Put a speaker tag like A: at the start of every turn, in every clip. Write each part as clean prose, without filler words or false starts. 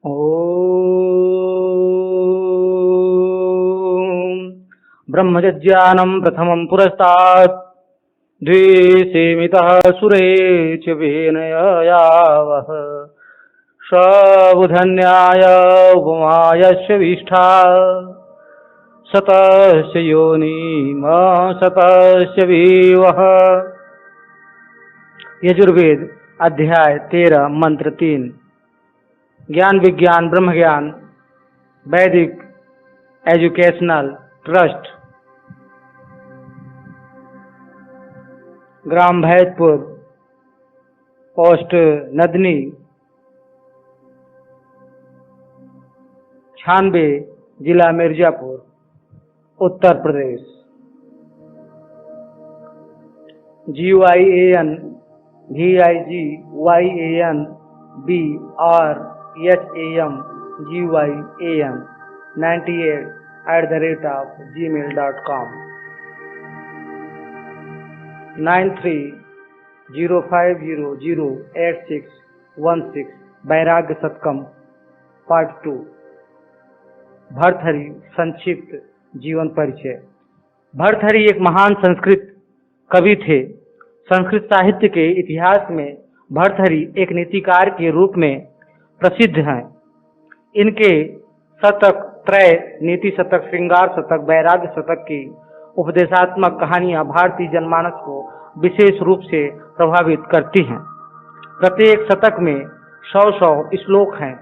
A: ॐ ब्रह्मज्ञानं प्रथमं पुरस्तात् द्विसेमितः सुरे च वेनयावः स बुधन्याय उपमायस्य विष्ठा सतस्य योनिम सतस्य विवः। यजुर्वेद अध्याय 13 मंत्र 3। ज्ञान विज्ञान ब्रह्म ज्ञान वैदिक एजुकेशनल ट्रस्ट, ग्राम भैदपुर, पोस्ट नदनी, 96, जिला Mirzapur, Uttar Pradesh. GYAN VIGYAN BRHAM GYAN 98@gmail.com 9305008616। वैराग्य सतकम पार्ट 2। भर्तृहरि संक्षिप्त जीवन परिचय। भर्तृहरि एक महान संस्कृत कवि थे। संस्कृत साहित्य के इतिहास में भर्तृहरि एक नीतिकार के रूप में प्रसिद्ध हैं। इनके शतक त्रय, नीति शतक, श्रृंगार शतक, वैराग्य शतक की उपदेशात्मक कहानियां भारतीय जनमानस को विशेष रूप से प्रभावित करती हैं। प्रत्येक शतक में 100 श्लोक हैं।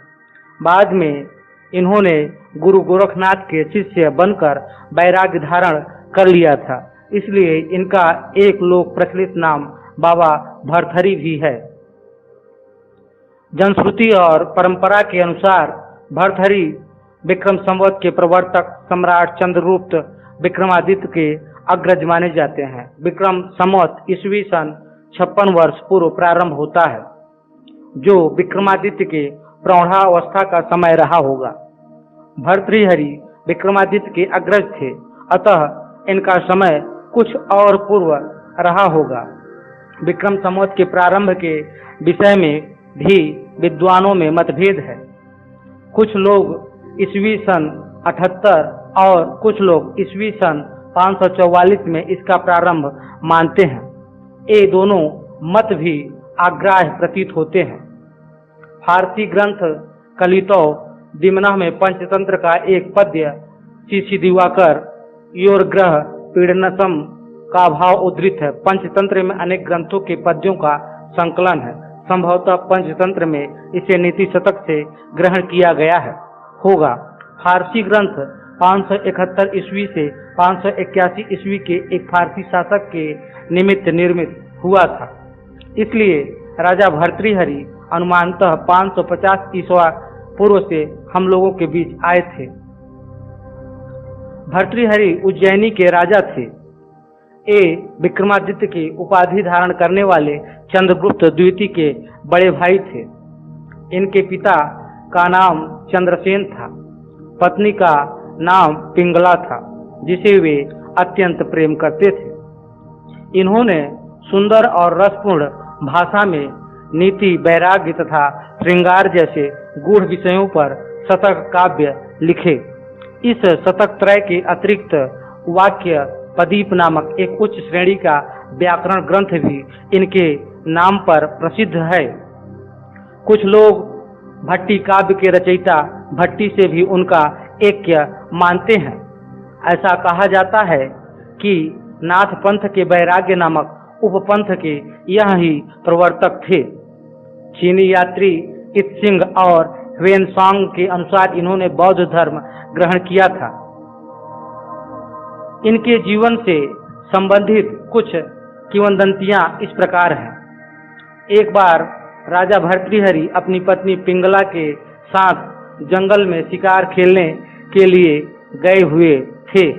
A: बाद में इन्होंने गुरु गोरखनाथ के शिष्य बनकर वैराग्य धारण कर लिया था, इसलिए इनका एक लोक प्रचलित नाम बाबा भर्तृहरि भी है। जनश्रुति और परंपरा के अनुसार भर्तृहरि विक्रम संवत के प्रवर्तक सम्राट चंद्रगुप्त विक्रमादित्य के अग्रज माने जाते हैं। विक्रम संवत ईस्वी सन 56 वर्ष पूर्व प्रारंभ होता है, जो विक्रमादित्य के प्रौढ़ावस्था का समय रहा होगा। भर्तृहरि विक्रमादित्य के अग्रज थे, अतः इनका समय कुछ और पूर्व रहा होगा। विक्रम संवत के प्रारंभ के विषय में भी विद्वानों में मतभेद है। कुछ लोग ईस्वी सन 78 और कुछ लोग ईस्वी सन 544 में इसका प्रारंभ मानते हैं। ये दोनों मत भी अग्राह्य प्रतीत होते हैं। फारसी ग्रंथ कलितो दिमना में पंचतंत्र का एक पद्य शिशि दिवाकर योर ग्रह पीड़नसम का भाव उद्धृत है। पंचतंत्र में अनेक ग्रंथों के पद्यों का संकलन है। संभवतः पंचतंत्र में इसे नीति शतक से ग्रहण किया गया है होगा। फारसी ग्रंथ 571 ईस्वी से 581 ईस्वी के एक फारसी शासक के निमित्त निर्मित हुआ था, इसलिए राजा भर्तृहरि अनुमानतः 550 ईस्वी पूर्व से हम लोगों के बीच आए थे। भर्तृहरि उज्जैनी के राजा थे। ये विक्रमादित्य की उपाधि धारण करने वाले चंद्रगुप्त द्वितीय के बड़े भाई थे। इनके पिता का नाम चंद्रसेन था, पत्नी का नाम पिंगला था, जिसे वे अत्यंत प्रेम करते थे। इन्होंने सुंदर और रसपूर्ण भाषा में नीति, वैराग्य तथा श्रृंगार जैसे गूढ़ विषयों पर शतक काव्य लिखे। इस शतक त्रय के अतिरिक्त वाक्य पदीप नामक एक उच्च श्रेणी का व्याकरण ग्रंथ भी इनके नाम पर प्रसिद्ध है। कुछ लोग भट्टी काव्य के रचयिता भट्टी से भी उनका ऐक्य मानते हैं। ऐसा कहा जाता है कि नाथ पंथ के वैराग्य नामक उपपंथ के यह ही प्रवर्तक थे। चीनी यात्री इत्सिंग और ह्वेनसांग के अनुसार इन्होंने बौद्ध धर्म ग्रहण किया था। इनके जीवन से संबंधित कुछ किंवदंतियां इस प्रकार हैं। एक बार राजा भर्तृहरि अपनी पत्नी पिंगला के साथ जंगल में शिकार खेलने के लिए गए हुए थे।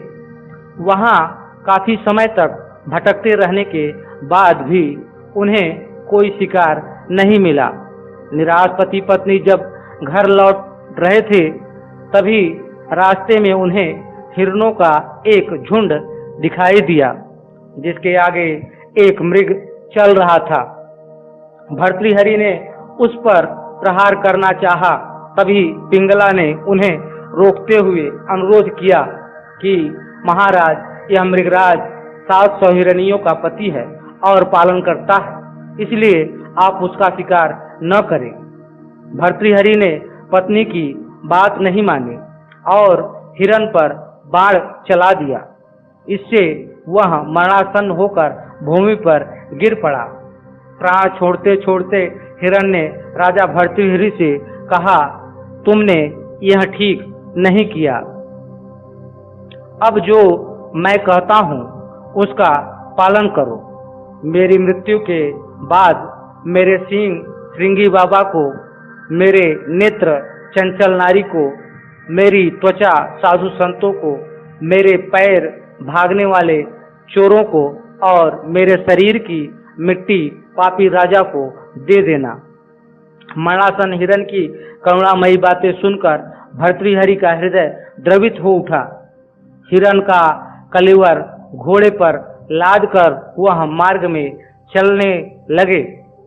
A: वहां काफी समय तक भटकते रहने के बाद भी उन्हें कोई शिकार नहीं मिला। निराश पति पत्नी जब घर लौट रहे थे, तभी रास्ते में उन्हें हिरणों का एक झुंड दिखाई दिया, जिसके आगे एक मृग चल रहा था। भर्तृहरि ने उस पर प्रहार करना चाहा, तभी पिंगला ने उन्हें रोकते हुए अनुरोध किया कि महाराज, यह मृगराज 700 हिरणियों का पति है और पालन करता है, इसलिए आप उसका शिकार न करें। भर्तृहरि ने पत्नी की बात नहीं मानी और हिरण पर बाण चला दिया। इससे वह मरणासन्न होकर भूमि पर गिर पड़ा। प्राण छोड़ते छोड़ते हिरण ने राजा भर्तृहरि से कहा, तुमने यह ठीक नहीं किया। अब जो मैं कहता हूँ उसका पालन करो। मेरी मृत्यु के बाद मेरे सींग श्रृंगी बाबा को, मेरे नेत्र चंचल नारी को, मेरी त्वचा साधु संतों को, मेरे पैर भागने वाले चोरों को और मेरे शरीर की मिट्टी पापी राजा को दे देना। मरणासन्न हिरण की करुणामयी बातें सुनकर भर्तृहरि का हृदय द्रवित हो उठा। हिरण का कलेवर घोड़े पर लाद कर वह मार्ग में चलने लगे।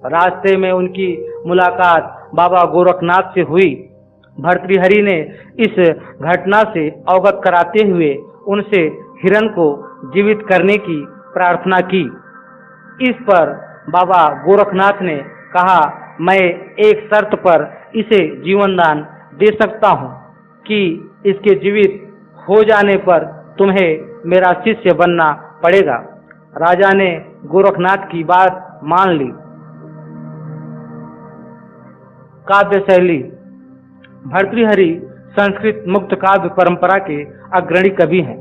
A: रास्ते में उनकी मुलाकात बाबा गोरखनाथ से हुई। भर्तृहरि ने इस घटना से अवगत कराते हुए उनसे हिरण को जीवित करने की प्रार्थना की। इस पर बाबा गोरखनाथ ने कहा, मैं एक शर्त पर इसे जीवन दान दे सकता हूँ कि इसके जीवित हो जाने पर तुम्हें मेरा शिष्य बनना पड़ेगा। राजा ने गोरखनाथ की बात मान ली। काव्य शैली। भर्तृहरि संस्कृत मुक्त काव्य परंपरा के अग्रणी कवि हैं।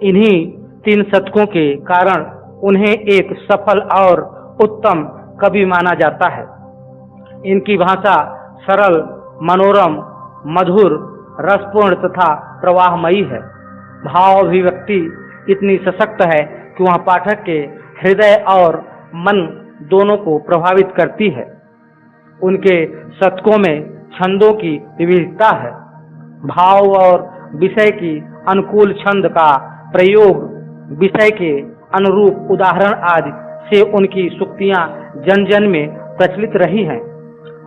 A: इन्हीं 3 शतकों के कारण उन्हें एक सफल और उत्तम कवि माना जाता है। इनकी भाषा सरल, मनोरम, मधुर, रसपूर्ण तथा प्रवाहमयी है। भाव अभिव्यक्ति इतनी सशक्त है कि वह पाठक के हृदय और मन दोनों को प्रभावित करती है। उनके शतकों में छंदों की विविधता है। भाव और विषय की अनुकूल छंद का प्रयोग, विषय के अनुरूप उदाहरण आदि से उनकी सूक्तियां जन जन में प्रचलित रही हैं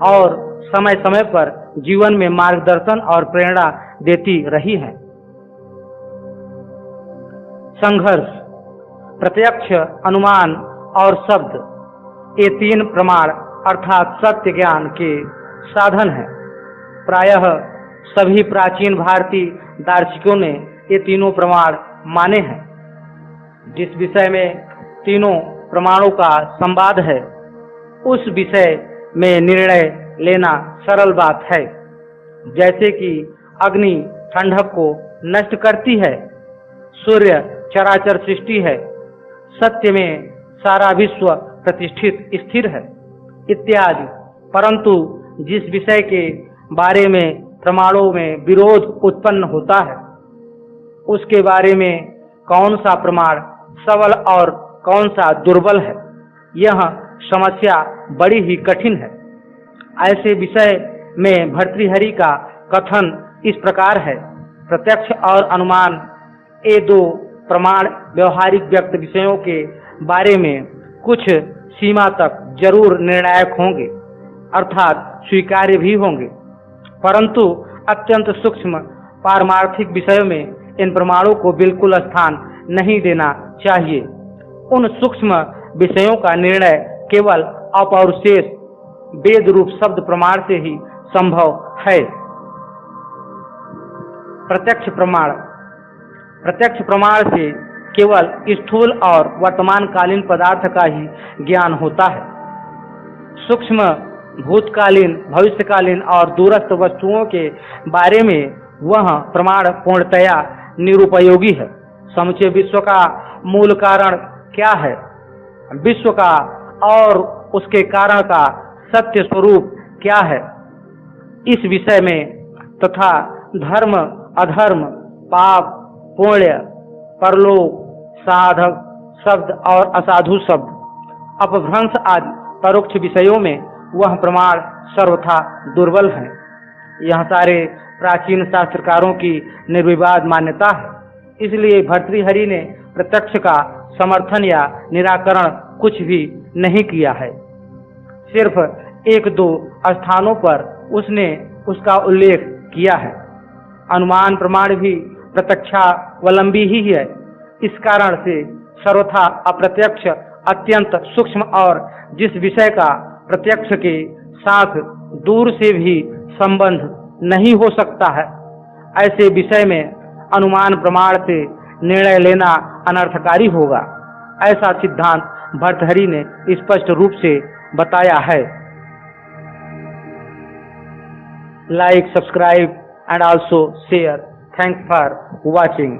A: और समय समय पर जीवन में मार्गदर्शन और प्रेरणा देती रही हैं। संघर्ष। प्रत्यक्ष, अनुमान और शब्द, ये 3 प्रमाण अर्थात सत्य ज्ञान के साधन हैं। प्रायः सभी प्राचीन भारतीय दार्शनिकों ने ये तीनों प्रमाण माने हैं। जिस विषय में तीनों प्रमाणों का संवाद है, उस विषय में निर्णय लेना सरल बात है। जैसे कि अग्नि ठंडक को नष्ट करती है, सूर्य चराचर सृष्टि है, सत्य में सारा विश्व प्रतिष्ठित स्थिर है, इत्यादि। परंतु जिस विषय के बारे में प्रमाणों में विरोध उत्पन्न होता है, उसके बारे में कौन सा प्रमाण सबल और कौन सा दुर्बल है, यह समस्या बड़ी ही कठिन है। ऐसे विषय में भर्तृहरि का कथन इस प्रकार है, प्रत्यक्ष और अनुमान, ये 2 प्रमाण व्यवहारिक व्यक्त विषयों के बारे में कुछ सीमा तक जरूर निर्णायक होंगे, अर्थात स्वीकार्य भी होंगे, परंतु अत्यंत सूक्ष्म पारमार्थिक विषयों में इन प्रमाणों को बिल्कुल स्थान नहीं देना चाहिए। उन सूक्ष्म विषयों का निर्णय केवल अपौरुषेय वेद रूप शब्द प्रमाण से ही संभव है। प्रत्यक्ष प्रमाण। प्रत्यक्ष प्रमाण से केवल स्थूल और वर्तमान कालीन पदार्थ का ही ज्ञान होता है। सूक्ष्म, भूतकालीन, भविष्यकालीन और दूरस्थ वस्तुओं के बारे में वह प्रमाण पूर्णतया निरुपयोगी है। समुचे विश्व का मूल कारण क्या है, विश्व का और उसके कारण का सत्य स्वरूप क्या है, इस विषय में तथा धर्म अधर्म, पाप पुण्य, परलोक, साधक शब्द और असाधु शब्द, अपभ्रंश आदि परोक्ष विषयों में वह प्रमाण सर्वथा दुर्बल है। यह सारे प्राचीन शास्त्रकारों की निर्विवाद मान्यता है। इसलिए भर्तृहरि ने प्रत्यक्ष का समर्थन या निराकरण कुछ भी नहीं किया है। सिर्फ 1-2 स्थानों पर उसने उसका उल्लेख किया है। अनुमान प्रमाण भी प्रत्यक्षावलंबी ही है। इस कारण से सर्वथा अप्रत्यक्ष अत्यंत सूक्ष्म और जिस विषय का प्रत्यक्ष के साथ दूर से भी संबंध नहीं हो सकता है, ऐसे विषय में अनुमान प्रमाण से निर्णय लेना अनर्थकारी होगा। ऐसा सिद्धांत भर्तृहरि ने स्पष्ट रूप से बताया है। Like, subscribe and also share. Thanks for watching.